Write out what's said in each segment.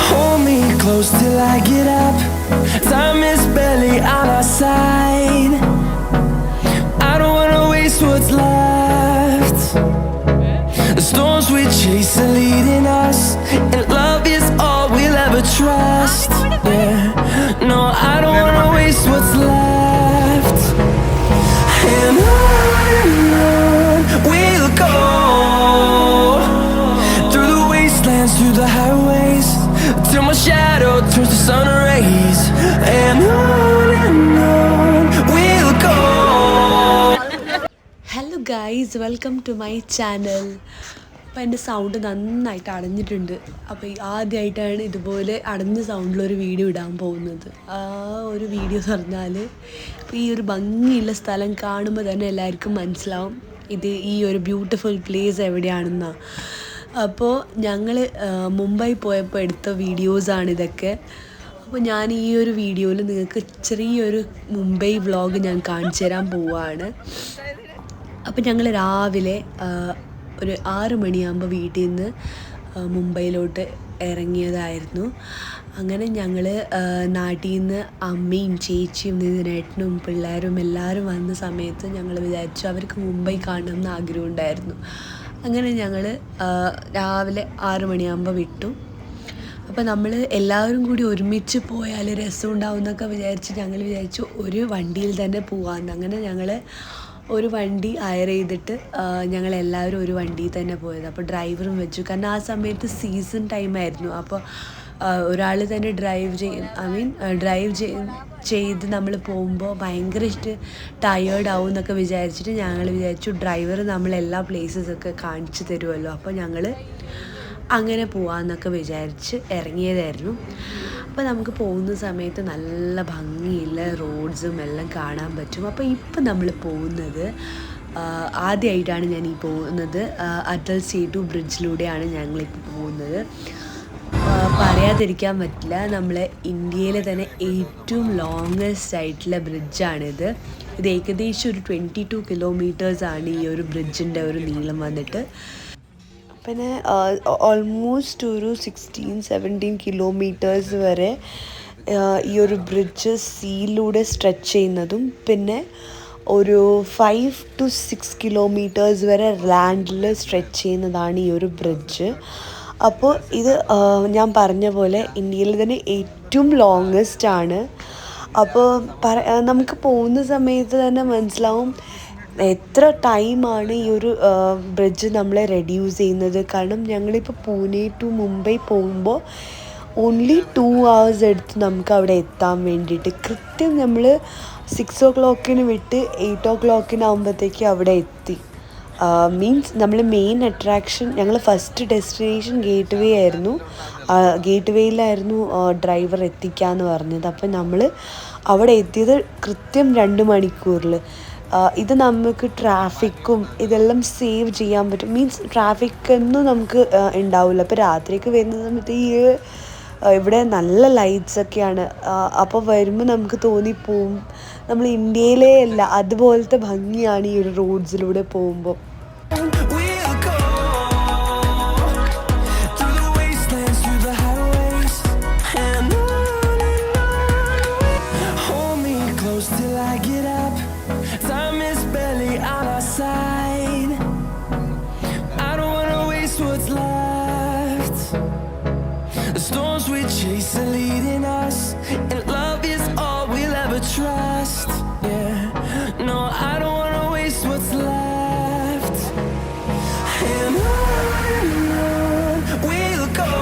Hold me close till I get up. Time is barely on our side. I don't wanna waste what's left. The storms we chase are leading us, and love is all we'll ever trust. Yeah, no, I don't wanna waste what's left. And on we'll go, through the wastelands, through the highways, till my shadow turns to sun rays. And on we'll go. Hello guys, welcome to my channel. അപ്പോൾ എൻ്റെ sound നന്നായിട്ട് അടഞ്ഞിട്ടുണ്ട്. അപ്പോൾ ആദ്യമായിട്ടാണ് ഇതുപോലെ അടഞ്ഞ സൗണ്ടിലൊരു video ഇടാൻ പോകുന്നത്. ആ ഒരു വീഡിയോ പറഞ്ഞാൽ ഇപ്പോൾ ഈ ഒരു ഭംഗിയുള്ള സ്ഥലം കാണുമ്പോൾ തന്നെ എല്ലാവർക്കും മനസ്സിലാവും ഇത് ഈ ഒരു ബ്യൂട്ടിഫുൾ പ്ലേസ് എവിടെയാണെന്നാണ്. അപ്പോൾ ഞങ്ങൾ മുംബൈ പോയപ്പോൾ എടുത്ത വീഡിയോസാണിതൊക്കെ. അപ്പോൾ ഞാൻ ഈ ഒരു വീഡിയോയിൽ നിങ്ങൾക്ക് ചെറിയൊരു മുംബൈ വ്ളോഗ് ഞാൻ കാണിച്ചു തരാൻ പോവുകയാണ്. അപ്പം ഞങ്ങൾ രാവിലെ ഒരു 6 മണിയാകുമ്പോൾ വീട്ടിൽ നിന്ന് മുംബൈയിലോട്ട് ഇറങ്ങിയതായിരുന്നു. അങ്ങനെ ഞങ്ങൾ നാട്ടിൽ നിന്ന് അമ്മയും ചേച്ചിയും നിതിനേട്ടനും പിള്ളേരും എല്ലാവരും വന്ന സമയത്ത് ഞങ്ങൾ വിചാരിച്ചു അവർക്ക് മുംബൈ കാണണമെന്ന് ആഗ്രഹമുണ്ടായിരുന്നു. അങ്ങനെ ഞങ്ങൾ രാവിലെ 6 മണിയാകുമ്പോൾ വിട്ടു. അപ്പോൾ നമ്മൾ എല്ലാവരും കൂടി ഒരുമിച്ച് പോയാൽ രസമുണ്ടാവും എന്നൊക്കെ വിചാരിച്ച് ഞങ്ങൾ വിചാരിച്ചു ഒരു വണ്ടിയിൽ തന്നെ പോകാമെന്ന്. അങ്ങനെ ഞങ്ങൾ ഒരു വണ്ടി ഹയർ ചെയ്തിട്ട് ഞങ്ങളെല്ലാവരും ഒരു വണ്ടിയിൽ തന്നെ പോയത്. അപ്പോൾ ഡ്രൈവറും വെച്ചു, കാരണം ആ സമയത്ത് സീസൺ ടൈമായിരുന്നു. അപ്പോൾ ഒരാൾ തന്നെ ഡ്രൈവ് ചെയ്ത് നമ്മൾ പോകുമ്പോൾ ഭയങ്കര ടയേർഡ് ആവും എന്നൊക്കെ വിചാരിച്ചിട്ട് ഞങ്ങൾ വിചാരിച്ചു ഡ്രൈവർ നമ്മളെല്ലാ പ്ലേസസൊക്കെ കാണിച്ചു തരുമല്ലോ, അപ്പോൾ ഞങ്ങൾ അങ്ങനെ പോവാമെന്നൊക്കെ വിചാരിച്ച് ഇറങ്ങിയതായിരുന്നു. അപ്പോൾ നമുക്ക് പോകുന്ന സമയത്ത് നല്ല ഭംഗിയുള്ള റോഡ്സും എല്ലാം കാണാൻ പറ്റും. അപ്പോൾ ഇപ്പം നമ്മൾ പോകുന്നത് ആദ്യമായിട്ടാണ് ഞാൻ ഈ പോകുന്നത് അടൽ സേതു ബ്രിഡ്ജിലൂടെയാണ് ഞങ്ങളിപ്പോൾ പോകുന്നത്. പറയാതിരിക്കാൻ പറ്റില്ല, നമ്മളെ ഇന്ത്യയിലെ തന്നെ ഏറ്റവും ലോങ്ങസ്റ്റ് ആയിട്ടുള്ള ബ്രിഡ്ജാണിത്. ഇത് ഏകദേശം ഒരു 22 കിലോമീറ്റേഴ്സാണ് ഈ ഒരു ബ്രിഡ്ജിൻ്റെ ഒരു നീളം വന്നിട്ട്. പിന്നെ ഓൾമോസ്റ്റ് ഒരു 16-17 കിലോമീറ്റേഴ്സ് വരെ ഈ ഒരു ബ്രിഡ്ജ് സീയിലൂടെ സ്ട്രെച്ച് ചെയ്യുന്നതും പിന്നെ ഒരു 5 to 6 കിലോമീറ്റേഴ്സ് വരെ ലാൻഡിൽ സ്ട്രെച്ച് ചെയ്യുന്നതാണ് ഈ ഒരു ബ്രിഡ്ജ്. അപ്പോൾ ഇത് ഞാൻ പറഞ്ഞ പോലെ ഇന്ത്യയിൽ തന്നെ ഏറ്റവും ലോങ്ങസ്റ്റ് ആണ്. അപ്പോൾ നമുക്ക് പോകുന്ന സമയത്ത് തന്നെ മനസ്സിലാവും എത്ര ടൈമാണ് ഈ ഒരു ബ്രിഡ്ജ് നമ്മളെ റെഡ്യൂസ് ചെയ്യുന്നത്. കാരണം ഞങ്ങളിപ്പോൾ പൂനെ ടു മുംബൈ പോകുമ്പോൾ ഓൺലി 2 hours എടുത്ത് നമുക്ക് അവിടെ എത്താൻ വേണ്ടിയിട്ട്. കൃത്യം നമ്മൾ 6 o'clock വിട്ട് 8 o'clock അവിടെ എത്തി. മീൻസ് നമ്മൾ മെയിൻ അട്രാക്ഷൻ ഞങ്ങൾ ഫസ്റ്റ് ഡെസ്റ്റിനേഷൻ ഗേറ്റ് വേ ആയിരുന്നു. ഗേറ്റ് വേയിലായിരുന്നു ഡ്രൈവർ എത്തിക്കാമെന്ന് പറഞ്ഞത്. അപ്പം നമ്മൾ അവിടെ എത്തിയത് കൃത്യം 2 മണിക്കൂറിൽ. ഇത് നമുക്ക് ട്രാഫിക്കും ഇതെല്ലാം സേവ് ചെയ്യാൻ പറ്റും. മീൻസ് ട്രാഫിക്കൊന്നും നമുക്ക് ഉണ്ടാവില്ല. അപ്പോൾ രാത്രിയൊക്കെ വരുന്ന സമയത്ത് ഇവിടെ നല്ല ലൈറ്റ്സൊക്കെയാണ്. അപ്പോൾ വരുമ്പോൾ നമുക്ക് തോന്നിപ്പോവും നമ്മൾ ഇന്ത്യയിലേ അല്ല, അതുപോലത്തെ ഭംഗിയാണ് ഈ ഒരു റോഡ്സിലൂടെ പോകുമ്പോൾ. Storms we chase are leading us, and love is all we'll ever trust. Yeah, no, I don't wanna waste what's left. And on we'll go,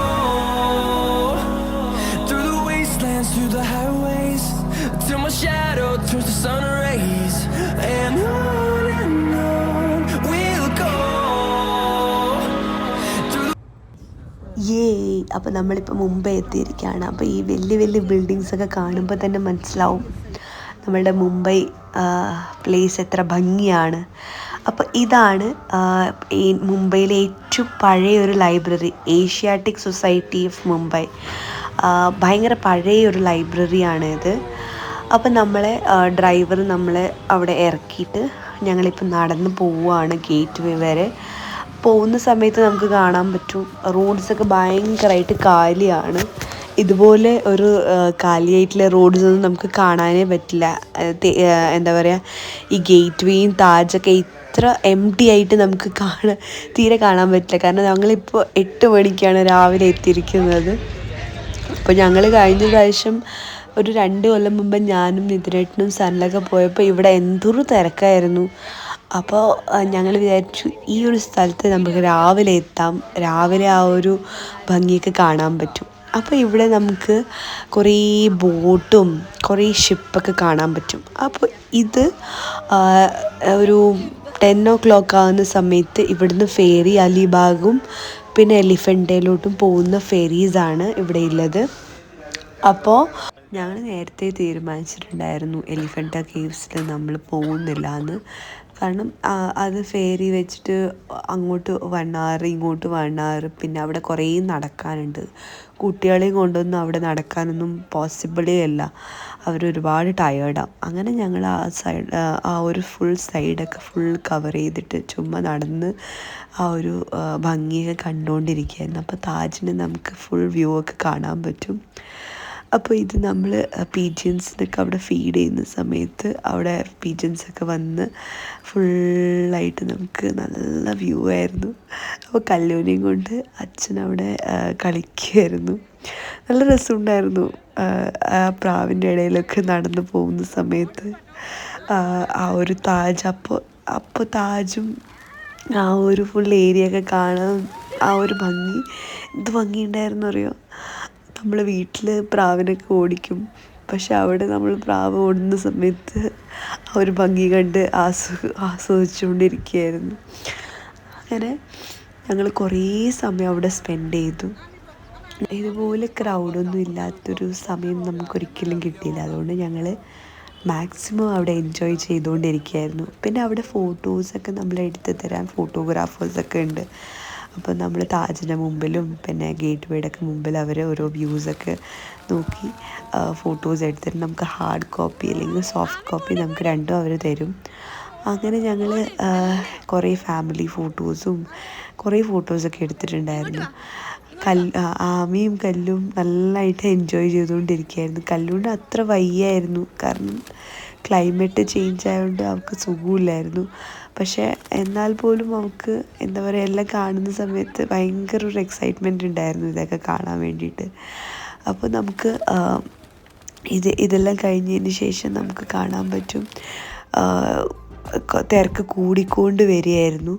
through the wastelands, through the highways, till my shadow turns to sun rays. And on we'll go. അപ്പോൾ നമ്മളിപ്പോൾ മുംബൈ എത്തിയിരിക്കുകയാണ്. അപ്പോൾ ഈ വലിയ വലിയ ബിൽഡിങ്സൊക്കെ കാണുമ്പോൾ തന്നെ മനസ്സിലാവും നമ്മളുടെ മുംബൈ പ്ലേസ് എത്ര ഭംഗിയാണ്. അപ്പോൾ ഇതാണ് ഈ മുംബൈയിലെ ഏറ്റവും പഴയൊരു library, Asiatic society of Mumbai. ഭയങ്കര പഴയൊരു ലൈബ്രറിയാണ് ഇത്. അപ്പം ഡ്രൈവർ നമ്മളെ അവിടെ ഇറക്കിയിട്ട് ഞങ്ങളിപ്പോൾ നടന്ന് പോവുകയാണ് ഗേറ്റ് വേ വരെ. പോകുന്ന സമയത്ത് നമുക്ക് കാണാൻ പറ്റും റോഡ്സൊക്കെ ഭയങ്കരമായിട്ട് കാലിയാണ്. ഇതുപോലെ ഒരു കാലിയായിട്ടുള്ള റോഡ്സ് ഒന്നും നമുക്ക് കാണാനേ പറ്റില്ല. എന്താ പറയുക, ഈ ഗേറ്റ് വേയും താജൊക്കെ ഇത്ര എം ടി ആയിട്ട് നമുക്ക് തീരെ കാണാൻ പറ്റില്ല. കാരണം ഞങ്ങളിപ്പോൾ 8 മണിക്കാണ് രാവിലെ എത്തിയിരിക്കുന്നത്. അപ്പോൾ ഞങ്ങൾ കഴിഞ്ഞ പ്രാവശ്യം ഒരു 2 കൊല്ലം മുമ്പ് ഞാനും നിതിനേട്ടനും സനലൊക്കെ പോയപ്പോൾ ഇവിടെ എന്തൊരു തിരക്കായിരുന്നു. അപ്പോൾ ഞങ്ങൾ വിചാരിച്ചു ഈ ഒരു സ്ഥലത്ത് നമുക്ക് രാവിലെ എത്താം, രാവിലെ ആ ഒരു ഭംഗിയൊക്കെ കാണാൻ പറ്റും. അപ്പോൾ ഇവിടെ നമുക്ക് കുറേ ബോട്ടും കുറേ ഷിപ്പൊക്കെ കാണാൻ പറ്റും. അപ്പോൾ ഇത് ഒരു 10 o'clock ആകുന്ന സമയത്ത് ഇവിടുന്ന് ഫെറി അലിബാഗും പിന്നെ എലിഫൻറ്റയിലോട്ടും പോകുന്ന ഫെറീസാണ് ഇവിടെ ഉള്ളത്. അപ്പോൾ ഞങ്ങൾ നേരത്തെ തീരുമാനിച്ചിട്ടുണ്ടായിരുന്നു എലിഫൻറ്റ കേവ്സിൽ നമ്മൾ പോകുന്നില്ല എന്ന്. കാരണം അത് ഫെറി വെച്ചിട്ട് അങ്ങോട്ട് 1 hour ഇങ്ങോട്ട് 1 hour, പിന്നെ അവിടെ കുറേ നടക്കാനുണ്ട്. കുട്ടികളെയും കൊണ്ടൊന്നും അവിടെ നടക്കാനൊന്നും പോസിബിളേ അല്ല, അവരൊരുപാട് ടയേർഡാവും. അങ്ങനെ ഞങ്ങൾ ആ ഒരു ഫുൾ സൈഡൊക്കെ ഫുൾ കവർ ചെയ്തിട്ട് ചുമ്മാ നടന്ന് ആ ഒരു ഭംഗിയൊക്കെ കണ്ടുകൊണ്ടിരിക്കുകയായിരുന്നു. അപ്പോൾ താജിന് നമുക്ക് ഫുൾ വ്യൂ ഒക്കെ കാണാൻ പറ്റും. അപ്പോൾ ഇത് നമ്മൾ പീജിയൻസിനൊക്കെ അവിടെ ഫീഡ് ചെയ്യുന്ന സമയത്ത് അവിടെ പീജിയൻസൊക്കെ വന്ന് ഫുള്ളായിട്ട് നമുക്ക് നല്ല വ്യൂ ആയിരുന്നു. അപ്പോൾ കല്ലൂനെയും കൊണ്ട് അച്ഛൻ അവിടെ കളിക്കുമായിരുന്നു. നല്ല രസമുണ്ടായിരുന്നു ആ പ്രാവിൻ്റെ ഇടയിലൊക്കെ നടന്നു പോകുന്ന സമയത്ത്. ആ ഒരു താജ് അപ്പോൾ താജും ആ ഒരു ഫുൾ ഏരിയ ഒക്കെ കാണാൻ ആ ഒരു ഭംഗി എന്ത് ഭംഗിയുണ്ടായിരുന്നു അറിയോ. നമ്മൾ വീട്ടിൽ പ്രാവിനൊക്കെ ഓടിക്കും, പക്ഷെ അവിടെ നമ്മൾ പ്രാവ് ഓടുന്ന സമയത്ത് ആ ഒരു ഭംഗി കണ്ട് ആസ്വദിച്ചുകൊണ്ടിരിക്കുകയായിരുന്നു. അങ്ങനെ ഞങ്ങൾ കുറേ സമയം അവിടെ സ്പെൻഡ് ചെയ്തു. ഇതുപോലെ ക്രൗഡൊന്നും ഇല്ലാത്തൊരു സമയം നമുക്കൊരിക്കലും കിട്ടിയില്ല. അതുകൊണ്ട് ഞങ്ങൾ മാക്സിമം അവിടെ എൻജോയ് ചെയ്തുകൊണ്ടിരിക്കുകയായിരുന്നു. പിന്നെ അവിടെ ഫോട്ടോസൊക്കെ നമ്മൾ എടുത്ത് തരാൻ ഫോട്ടോഗ്രാഫേഴ്സൊക്കെ ഉണ്ട്. അപ്പോൾ നമ്മൾ താജിൻ്റെ മുമ്പിലും പിന്നെ ഗേറ്റ് വേയുടെ മുമ്പിൽ അവർ ഓരോ വ്യൂസൊക്കെ നോക്കി ഫോട്ടോസ് എടുത്തിട്ട് നമുക്ക് ഹാർഡ് കോപ്പി അല്ലെങ്കിൽ സോഫ്റ്റ് കോപ്പി നമുക്ക് രണ്ടും അവർ തരും. അങ്ങനെ ഞങ്ങൾ കുറേ ഫാമിലി ഫോട്ടോസും കുറേ ഫോട്ടോസൊക്കെ എടുത്തിട്ടുണ്ടായിരുന്നു. ആമിയും കല്ലും നല്ലതായിട്ട് എൻജോയ് ചെയ്തുകൊണ്ടിരിക്കുകയായിരുന്നു. കല്ലുകൊണ്ട് അത്ര വയ്യായിരുന്നു, കാരണം ക്ലൈമറ്റ് ചേഞ്ച് ആയതുകൊണ്ട് അവൾക്ക് സുഖമില്ലായിരുന്നു. പക്ഷേ എന്നാൽ പോലും അവൾക്ക് എന്താ പറയുക, എല്ലാം കാണുന്ന സമയത്ത് ഭയങ്കര ഒരു എക്സൈറ്റ്മെൻറ്റ് ഉണ്ടായിരുന്നു ഇതൊക്കെ കാണാൻ വേണ്ടിയിട്ട്. അപ്പോൾ നമുക്ക് ഇതെല്ലാം കഴിഞ്ഞതിന് ശേഷം നമുക്ക് കാണാൻ പറ്റും തിരക്ക് കൂടിക്കൊണ്ട് വരികയായിരുന്നു.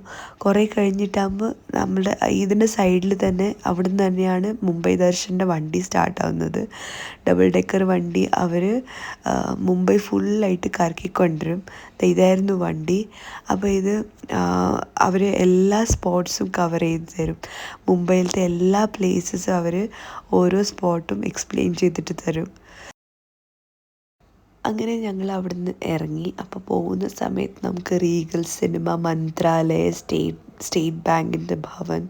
കുറേ കഴിഞ്ഞിട്ടാകുമ്പോൾ നമ്മുടെ ഇതിൻ്റെ സൈഡിൽ തന്നെ അവിടുന്ന് തന്നെയാണ് മുംബൈ ദർശൻ്റെ വണ്ടി സ്റ്റാർട്ടാവുന്നത്. ഡബിൾ ഡെക്കർ വണ്ടി അവർ മുംബൈ ഫുള്ളായിട്ട് കറക്കിക്കൊണ്ടുവരും. ഇതായിരുന്നു വണ്ടി. അപ്പോൾ ഇത് അവർ എല്ലാ സ്പോട്ട്സും കവർ ചെയ്ത് തരും. മുംബൈയിലത്തെ എല്ലാ പ്ലേസസും അവർ ഓരോ സ്പോട്ടും എക്സ്പ്ലെയിൻ ചെയ്തിട്ട് തരും. അങ്ങനെ ഞങ്ങൾ അവിടുന്ന് ഇറങ്ങി. അപ്പോൾ പോകുന്ന സമയത്ത് നമുക്ക് റീഗൽ സിനിമ, മന്ത്രാലയ, സ്റ്റേറ്റ് ബാങ്കിൻ്റെ ഭവൻ,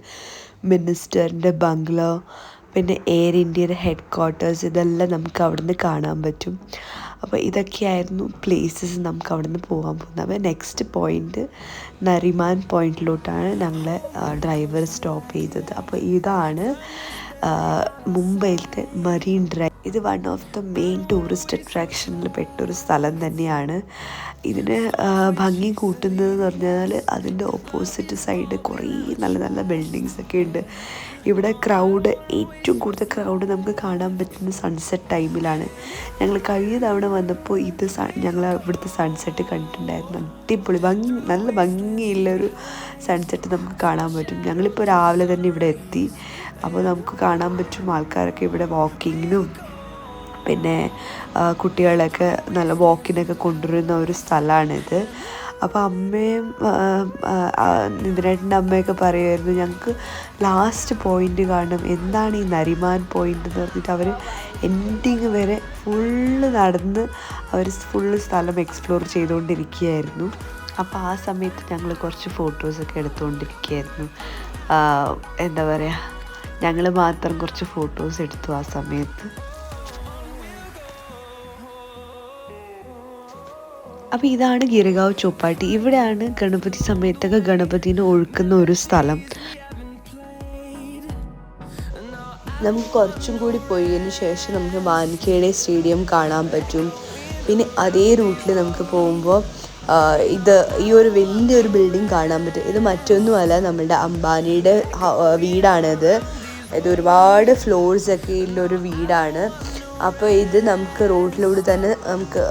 മിനിസ്റ്ററിൻ്റെ ബംഗ്ലോ, പിന്നെ എയർ ഇന്ത്യയുടെ ഹെഡ് ക്വാർട്ടേഴ്സ്, ഇതെല്ലാം നമുക്ക് അവിടുന്ന് കാണാൻ പറ്റും. അപ്പോൾ ഇതൊക്കെയായിരുന്നു പ്ലേസസ് നമുക്ക് അവിടുന്ന് പോകാൻ പോകുന്നത്. അപ്പോൾ നെക്സ്റ്റ് പോയിൻറ്റ് നരിമാൻ പോയിൻറ്റിലോട്ടാണ് ഞങ്ങൾ ഡ്രൈവർ സ്റ്റോപ്പ് ചെയ്തത്. അപ്പോൾ ഇതാണ് മുംബൈയിലത്തെ മറീൻ ഡ്രൈവ്. ഇത് one of the main tourist അട്രാക്ഷനിൽ പെട്ടൊരു സ്ഥലം തന്നെയാണ്. ഇതിന് ഭംഗി കൂട്ടുന്നതെന്ന് പറഞ്ഞാൽ അതിൻ്റെ ഓപ്പോസിറ്റ് സൈഡ് കുറേ നല്ല നല്ല ബിൽഡിങ്സൊക്കെ ഉണ്ട്. ഇവിടെ ഏറ്റവും കൂടുതൽ ക്രൗഡ് നമുക്ക് കാണാൻ പറ്റുന്ന സൺസെറ്റ് ടൈമിലാണ്. ഞങ്ങൾ കഴിഞ്ഞ തവണ വന്നപ്പോൾ ഞങ്ങൾ ഇവിടുത്തെ സൺസെറ്റ് കണ്ടിട്ടുണ്ടായിരുന്നു. അടിപൊളി നല്ല ഭംഗിയുള്ളൊരു സൺസെറ്റ് നമുക്ക് കാണാൻ പറ്റും. ഞങ്ങളിപ്പോൾ രാവിലെ തന്നെ ഇവിടെ എത്തി. അപ്പോൾ നമുക്ക് കാണാൻ പറ്റും ആൾക്കാരൊക്കെ ഇവിടെ വാക്കിങ്ങിനും പിന്നെ കുട്ടികളൊക്കെ നല്ല വാക്കിനൊക്കെ കൊണ്ടുവരുന്ന ഒരു സ്ഥലമാണിത്. അപ്പോൾ അമ്മയും നിതിനേട്ടൻ്റെ അമ്മയൊക്കെ പറയുമായിരുന്നു ഞങ്ങൾക്ക് ലാസ്റ്റ് പോയിൻ്റ് കാണണം, എന്താണ് ഈ നരിമാൻ പോയിൻ്റ് എന്ന് പറഞ്ഞിട്ട് അവർ എൻഡിങ് വരെ ഫുള്ള് നടന്ന് അവർ ഫുള്ള് സ്ഥലം എക്സ്പ്ലോർ ചെയ്തുകൊണ്ടിരിക്കുകയായിരുന്നു. അപ്പോൾ ആ സമയത്ത് ഞങ്ങൾ കുറച്ച് ഫോട്ടോസൊക്കെ എടുത്തുകൊണ്ടിരിക്കുകയായിരുന്നു. എന്താ പറയുക, ഞങ്ങൾ മാത്രം കുറച്ച് ഫോട്ടോസ് എടുത്തു ആ സമയത്ത്. അപ്പോൾ ഇതാണ് ഗിരിഗാവ് ചോപ്പാട്ടി. ഇവിടെയാണ് ഗണപതി സമയത്തൊക്കെ ഗണപതിനെ ഒഴുക്കുന്ന ഒരു സ്ഥലം. നമുക്ക് കുറച്ചും കൂടി പോയതിന് ശേഷം നമുക്ക് വാൻഖേഡെ സ്റ്റേഡിയം കാണാൻ പറ്റും. പിന്നെ അതേ റൂട്ടിൽ നമുക്ക് പോകുമ്പോൾ ഇത് ഈ ഒരു വലിയൊരു ബിൽഡിംഗ് കാണാൻ പറ്റും. ഇത് മറ്റൊന്നുമല്ല, നമ്മളുടെ അംബാനിയുടെ വീടാണിത്. ഇത് ഒരുപാട് ഫ്ലോർസൊക്കെ ഉള്ളൊരു വീടാണ്. അപ്പോൾ ഇത് നമുക്ക് റോഡിലൂടെ തന്നെ നമുക്ക്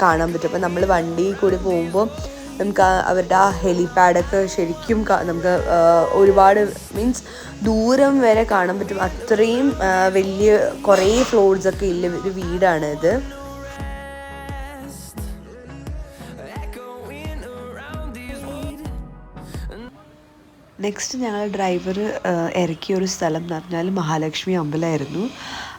കാണാൻ പറ്റും. അപ്പോൾ നമ്മൾ വണ്ടിയിൽ കൂടി പോകുമ്പോൾ നമുക്ക് അവരുടെ ആ ഹെലിപാഡൊക്കെ ശരിക്കും നമുക്ക് ഒരുപാട് മീൻസ് ദൂരം വരെ കാണാൻ പറ്റും. അത്രയും വലിയ കുറേ ഫ്ലോർസൊക്കെ ഉള്ള ഒരു വീടാണ് ഇത്. നെക്സ്റ്റ് ഞങ്ങൾ ഡ്രൈവർ ഇറക്കിയ ഒരു സ്ഥലം എന്ന് പറഞ്ഞാൽ മഹാലക്ഷ്മി അമ്പലമായിരുന്നു.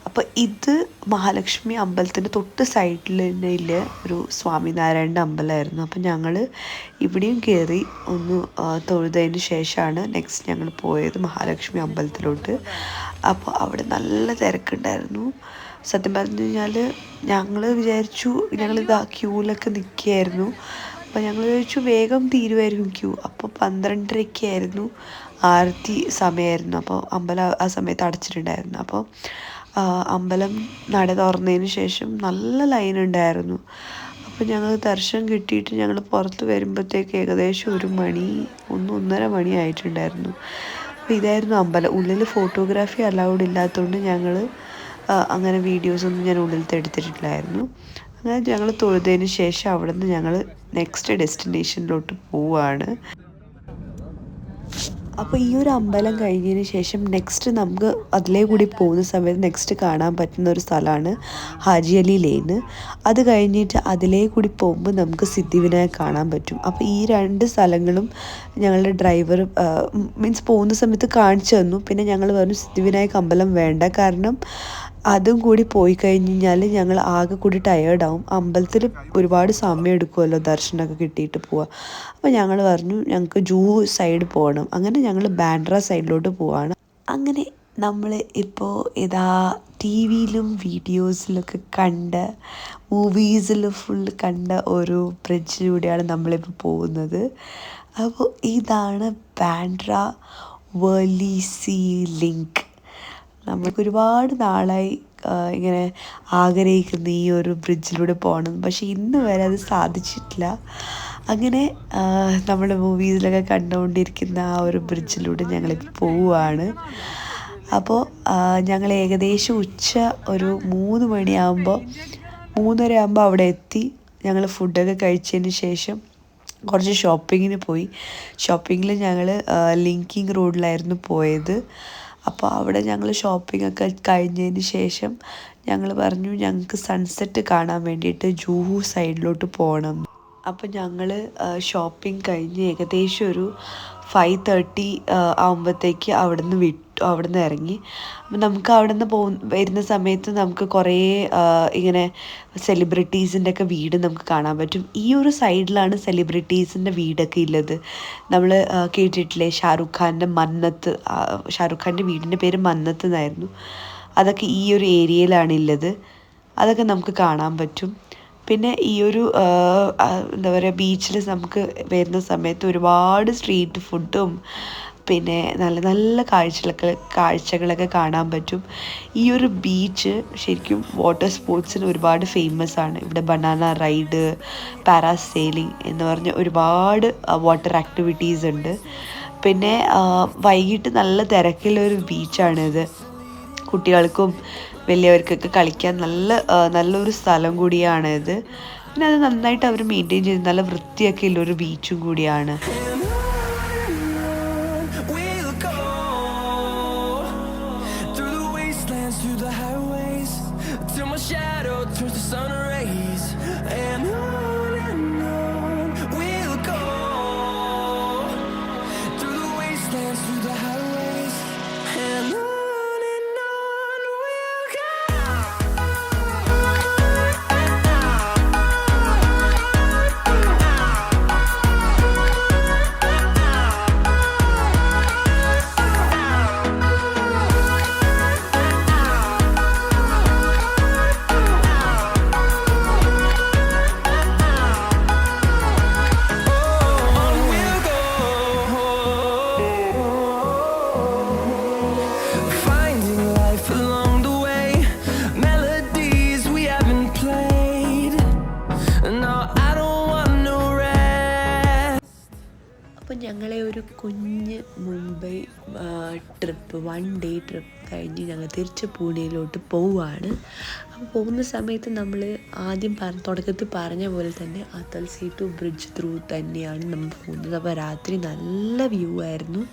അപ്പോൾ ഇത് മഹാലക്ഷ്മി അമ്പലത്തിൻ്റെ തൊട്ട് സൈഡിൽ തന്നെ ഒരു സ്വാമിനാരായണൻ്റെ അമ്പലമായിരുന്നു. അപ്പോൾ ഞങ്ങൾ ഇവിടെയും കയറി ഒന്ന് തൊഴുതതിന് ശേഷമാണ് നെക്സ്റ്റ് ഞങ്ങൾ പോയത് മഹാലക്ഷ്മി അമ്പലത്തിലോട്ട്. അപ്പോൾ അവിടെ നല്ല തിരക്കുണ്ടായിരുന്നു. സത്യം പറഞ്ഞു കഴിഞ്ഞാൽ ഞങ്ങൾ വിചാരിച്ചു ഞങ്ങളിതാ ക്യൂവിലൊക്കെ നിൽക്കുകയായിരുന്നു. അപ്പോൾ ഞങ്ങൾ വിചാരിച്ചു വേഗം തീരുമായിരിക്കും ക്യൂ. അപ്പോൾ 12:30 ആയിരുന്നു ആരത്തി സമയമായിരുന്നു. അപ്പോൾ അമ്പലം ആ സമയത്ത് അടച്ചിട്ടുണ്ടായിരുന്നു. അപ്പോൾ അമ്പലം നട തുറന്നതിന് ശേഷം നല്ല ലൈൻ ഉണ്ടായിരുന്നു. അപ്പോൾ ഞങ്ങൾ ദർശനം കിട്ടിയിട്ട് ഞങ്ങൾ പുറത്ത് വരുമ്പോഴത്തേക്ക് ഏകദേശം 1:30 മണി ആയിട്ടുണ്ടായിരുന്നു. അപ്പോൾ ഇതായിരുന്നു അമ്പലം. ഉള്ളിൽ ഫോട്ടോഗ്രാഫി അലൗഡ് ഇല്ലാത്തതുകൊണ്ട് ഞങ്ങൾ അങ്ങനെ വീഡിയോസൊന്നും ഞാൻ ഉള്ളിലത്തെ എടുത്തിട്ടില്ലായിരുന്നു. അങ്ങനെ ഞങ്ങൾ തൊഴുതതിന് ശേഷം അവിടെ നിന്ന് ഞങ്ങൾ നെക്സ്റ്റ് ഡെസ്റ്റിനേഷനിലോട്ട് പോവുകയാണ്. അപ്പോൾ ഈ ഒരു അമ്പലം കഴിഞ്ഞതിന് ശേഷം നെക്സ്റ്റ് നമുക്ക് അതിലേ കൂടി പോകുന്ന സമയത്ത് നെക്സ്റ്റ് കാണാൻ പറ്റുന്ന ഒരു സ്ഥലമാണ് ഹാജി അലി ലെയ്ന്. അത് കഴിഞ്ഞിട്ട് അതിലേ കൂടി പോകുമ്പോൾ നമുക്ക് സിദ്ധിവിനായക് കാണാൻ പറ്റും. അപ്പോൾ ഈ 2 സ്ഥലങ്ങളും ഞങ്ങളുടെ ഡ്രൈവർ മീൻസ് പോകുന്ന സമയത്ത് കാണിച്ചു തന്നു. പിന്നെ ഞങ്ങൾ പറഞ്ഞു സിദ്ധിവിനായക് അമ്പലം വേണ്ട, കാരണം അതും കൂടി പോയി കഴിഞ്ഞ് കഴിഞ്ഞാൽ ഞങ്ങൾ ആകെ കൂടി ടയേർഡാവും. അമ്പലത്തിൽ ഒരുപാട് സമയം എടുക്കുമല്ലോ ദർശനമൊക്കെ കിട്ടിയിട്ട് പോവാം. അപ്പോൾ ഞങ്ങൾ പറഞ്ഞു ഞങ്ങൾക്ക് ജൂഹു സൈഡ് പോകണം. അങ്ങനെ ഞങ്ങൾ ബാൻഡ്ര സൈഡിലോട്ട് പോവാണ്. അങ്ങനെ നമ്മൾ ഇപ്പോൾ ഇതാ ടി വിയിലും വീഡിയോസിലൊക്കെ കണ്ട മൂവീസിൽ ഫുൾ കണ്ട ഒരു ബ്രിഡ്ജിലൂടെയാണ് നമ്മളിപ്പോൾ പോകുന്നത്. അപ്പോൾ ഇതാണ് ബാൻഡ്ര വർലി സീ ലിങ്ക്. നമ്മൾക്ക് ഒരുപാട് നാളായി ഇങ്ങനെ ആഗ്രഹിക്കുന്ന ഈ ഒരു ബ്രിഡ്ജിലൂടെ പോകണം, പക്ഷേ ഇന്ന് വരെ അത് സാധിച്ചിട്ടില്ല. അങ്ങനെ നമ്മൾ മൂവീസിലൊക്കെ കണ്ടുകൊണ്ടിരിക്കുന്ന ആ ഒരു ബ്രിഡ്ജിലൂടെ ഞങ്ങളിപ്പോൾ പോവുകയാണ്. അപ്പോൾ ഞങ്ങൾ ഏകദേശം ഒരു 3 മണിയാകുമ്പോൾ 3:30 ആകുമ്പോൾ അവിടെ എത്തി. ഞങ്ങൾ ഫുഡൊക്കെ കഴിച്ചതിന് ശേഷം കുറച്ച് ഷോപ്പിങ്ങിന് പോയി. ഷോപ്പിങ്ങിൽ ഞങ്ങൾ ലിങ്കിങ് റോഡിലായിരുന്നു പോയത്. അപ്പോൾ അവിടെ ഞങ്ങൾ ഷോപ്പിങ്ങൊക്കെ കഴിഞ്ഞതിന് ശേഷം ഞങ്ങൾ പറഞ്ഞു ഞങ്ങൾക്ക് സൺസെറ്റ് കാണാൻ വേണ്ടിയിട്ട് ജൂഹു സൈഡിലോട്ട് പോകണം. അപ്പോൾ ഞങ്ങൾ ഷോപ്പിംഗ് കഴിഞ്ഞ് ഏകദേശം ഒരു 5:30 ആകുമ്പോഴത്തേക്ക് അവിടെ നിന്ന് ഇറങ്ങി. അപ്പം നമുക്ക് അവിടെ നിന്ന് വരുന്ന സമയത്ത് നമുക്ക് കുറേ ഇങ്ങനെ സെലിബ്രിറ്റീസിൻ്റെ ഒക്കെ വീട് നമുക്ക് കാണാൻ പറ്റും. ഈ ഒരു സൈഡിലാണ് സെലിബ്രിറ്റീസിൻ്റെ വീടൊക്കെ ഉള്ളത്. നമ്മൾ കേട്ടിട്ടില്ലേ ഷാറുഖ് ഖാൻ്റെ മന്നത്ത്, ഷാറുഖ് ഖാൻ്റെ വീടിൻ്റെ പേര് മന്നത്ത് എന്നായിരുന്നു. അതൊക്കെ ഈ ഒരു ഏരിയയിലാണ് ഉള്ളത്. അതൊക്കെ നമുക്ക് കാണാൻ പറ്റും. പിന്നെ ഈ ഒരു എന്താ പറയുക ബീച്ചിൽ നമുക്ക് വരുന്ന സമയത്ത് ഒരുപാട് സ്ട്രീറ്റ് ഫുഡും പിന്നെ നല്ല നല്ല കാഴ്ചകളൊക്കെ കാണാൻ പറ്റും. ഈ ഒരു ബീച്ച് ശരിക്കും വാട്ടർ സ്പോർട്സിന് ഒരുപാട് ഫേമസ് ആണ്. ഇവിടെ ബനാന റൈഡ്, പാരാസെയിലിംഗ് എന്ന് പറഞ്ഞ ഒരുപാട് വാട്ടർ ആക്ടിവിറ്റീസ് ഉണ്ട്. പിന്നെ വൈകിട്ട് നല്ല തിരക്കുള്ളൊരു ബീച്ചാണിത്. കുട്ടികൾക്കും വലിയവർക്കൊക്കെ കളിക്കാൻ നല്ലൊരു സ്ഥലം കൂടിയാണ് ഇത്. പിന്നെ അത് നന്നായിട്ട് അവർ മെയിൻറ്റെയിൻ ചെയ്ത് നല്ല വൃത്തിയൊക്കെ ഉള്ളൊരു ബീച്ചും കൂടിയാണ്. ഡേ ട്രിപ്പ് കഴിഞ്ഞ് ഞങ്ങൾ തിരിച്ച് പൂനെയിലോട്ട് പോവുകയാണ്. അപ്പോൾ പോകുന്ന സമയത്ത് നമ്മൾ ആദ്യം തുടക്കത്തിൽ പറഞ്ഞ പോലെ തന്നെ അത്തൽ സീറ്റു ബ്രിഡ്ജ് ത്രൂ തന്നെയാണ് നമ്മൾ പോകുന്നത്. അപ്പോൾ രാത്രി നല്ല വ്യൂ ആയിരുന്നു,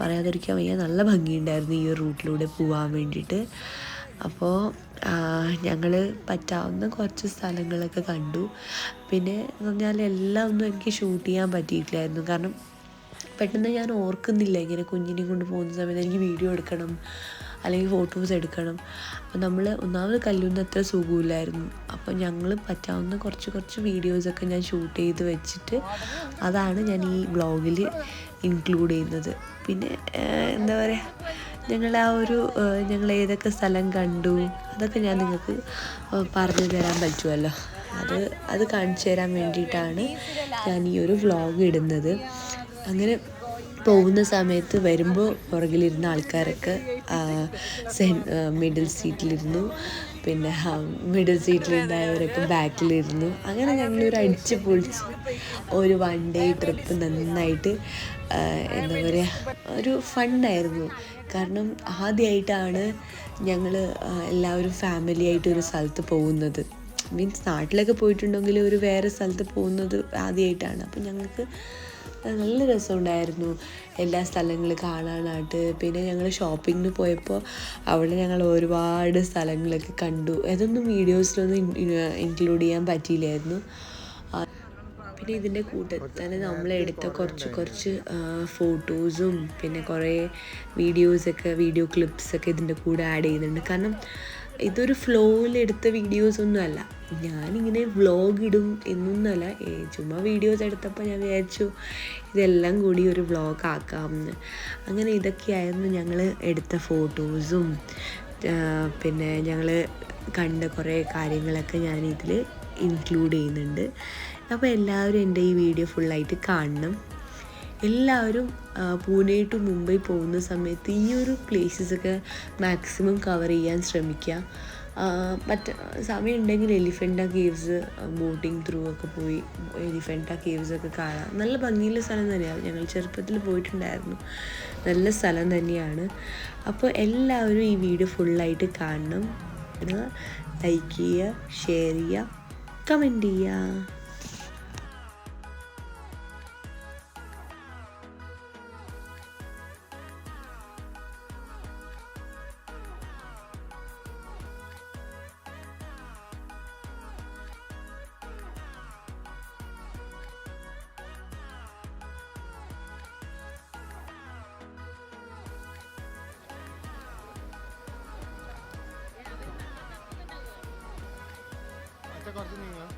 പറയാതിരിക്കാൻ വയ്യ. നല്ല ഭംഗിയുണ്ടായിരുന്നു ഈ റൂട്ടിലൂടെ പോകാൻ വേണ്ടിയിട്ട്. അപ്പോൾ ഞങ്ങൾ പറ്റാവുന്ന കുറച്ച് സ്ഥലങ്ങളൊക്കെ കണ്ടു. പിന്നെ എന്ന് പറഞ്ഞാൽ എല്ലാം ഒന്നും എനിക്ക് ഷൂട്ട് ചെയ്യാൻ പറ്റിയിട്ടില്ലായിരുന്നു. കാരണം പെട്ടെന്ന് ഞാൻ ഓർക്കുന്നില്ല, ഇങ്ങനെ കുഞ്ഞിനെ കൊണ്ട് പോകുന്ന സമയത്ത് എനിക്ക് വീഡിയോ എടുക്കണം അല്ലെങ്കിൽ ഫോട്ടോസ് എടുക്കണം. അപ്പോൾ നമ്മൾ ഒന്നാമത് കല്ലുന്ന അത്ര സുഖമില്ലായിരുന്നു. അപ്പോൾ ഞങ്ങൾ പറ്റാവുന്ന കുറച്ച് വീഡിയോസൊക്കെ ഞാൻ ഷൂട്ട് ചെയ്ത് വെച്ചിട്ട് അതാണ് ഞാൻ ഈ വ്ളോഗിൽ ഇൻക്ലൂഡ് ചെയ്യുന്നത്. പിന്നെ എന്താ പറയുക, ഞങ്ങൾ ഏതൊക്കെ സ്ഥലം കണ്ടു അതൊക്കെ ഞാൻ നിങ്ങൾക്ക് പറഞ്ഞു തരാൻ പറ്റുമല്ലോ. അത് കാണിച്ചു തരാൻ വേണ്ടിയിട്ടാണ് ഞാൻ ഈ ഒരു വ്ളോഗ് ഇടുന്നത്. അങ്ങനെ പോകുന്ന സമയത്ത് വരുമ്പോൾ പുറകിലിരുന്ന ആൾക്കാരൊക്കെ മിഡിൽ സീറ്റിലിരുന്നു, പിന്നെ മിഡിൽ സീറ്റിലുണ്ടായവരൊക്കെ ബാക്കിലിരുന്നു. അങ്ങനെ ഞങ്ങളൊരു അടിച്ച് പൊളിച്ച് ഒരു 1 ഡേ ട്രിപ്പ് നന്നായിട്ട് എന്താ പറയുക, ഒരു ഫണ്ണായിരുന്നു. കാരണം ആദ്യമായിട്ടാണ് ഞങ്ങൾ എല്ലാവരും ഫാമിലി ആയിട്ട് ഒരു സ്ഥലത്ത് പോകുന്നത്. മീൻസ് നാട്ടിലൊക്കെ പോയിട്ടുണ്ടെങ്കിൽ ഒരു വേറെ സ്ഥലത്ത് പോകുന്നത് ആദ്യമായിട്ടാണ്. അപ്പം ഞങ്ങൾക്ക് നല്ല രസമുണ്ടായിരുന്നു എല്ലാ സ്ഥലങ്ങളും കാണാനായിട്ട്. പിന്നെ ഞങ്ങൾ ഷോപ്പിങ്ങിന് പോയപ്പോൾ അവിടെ ഞങ്ങൾ ഒരുപാട് സ്ഥലങ്ങളൊക്കെ കണ്ടു. അതൊന്നും വീഡിയോസിലൊന്നും ഇൻക്ലൂഡ് ചെയ്യാൻ പറ്റിയില്ലായിരുന്നു. പിന്നെ ഇതിൻ്റെ കൂട്ടത്തിൽ തന്നെ നമ്മളെടുത്ത കുറച്ച് ഫോട്ടോസും പിന്നെ കുറേ വീഡിയോ ക്ലിപ്സൊക്കെ ഇതിൻ്റെ കൂടെ ആഡ് ചെയ്യുന്നുണ്ട്. കാരണം ഇതൊരു ഫ്ലോയിലെടുത്ത വീഡിയോസൊന്നുമല്ല, ഞാനിങ്ങനെ വ്ളോഗ് ഇടും എന്നൊന്നുമല്ല. ചുമ്മാ വീഡിയോസ് എടുത്തപ്പോൾ ഞാൻ വിചാരിച്ചു ഇതെല്ലാം കൂടി ഒരു വ്ളോഗ് ആക്കാമെന്ന്. അങ്ങനെ ഇതൊക്കെയായിരുന്നു ഞങ്ങൾ എടുത്ത ഫോട്ടോസും പിന്നെ ഞങ്ങൾ കണ്ട കുറേ കാര്യങ്ങളൊക്കെ ഞാനിതിൽ ഇൻക്ലൂഡ് ചെയ്യുന്നുണ്ട്. അപ്പോൾ എല്ലാവരും എൻ്റെ ഈ വീഡിയോ ഫുള്ളായിട്ട് കാണണം. എല്ലാവരും പൂനെ ടു മുംബൈ പോകുന്ന സമയത്ത് ഈ ഒരു പ്ലേസസൊക്കെ മാക്സിമം കവർ ചെയ്യാൻ ശ്രമിക്കുക. സമയം ഉണ്ടെങ്കിൽ എലിഫൻ്റ കേവ്സ് ബോട്ടിങ് ത്രൂ ഒക്കെ പോയി എലിഫൻ്റ കേവ്സൊക്കെ കാണാം. നല്ല ഭംഗിയുള്ള സ്ഥലം തന്നെയാണ്, ഞങ്ങൾ ചെറുപ്പത്തിൽ പോയിട്ടുണ്ടായിരുന്നു. നല്ല സ്ഥലം തന്നെയാണ്. അപ്പോൾ എല്ലാവരും ഈ വീഡിയോ ഫുള്ളായിട്ട് കാണണം. ലൈക്ക് ചെയ്യുക, ഷെയർ ചെയ്യുക, കമൻറ്റ് ചെയ്യുക. കുറച്ച് നീങ്ങാം.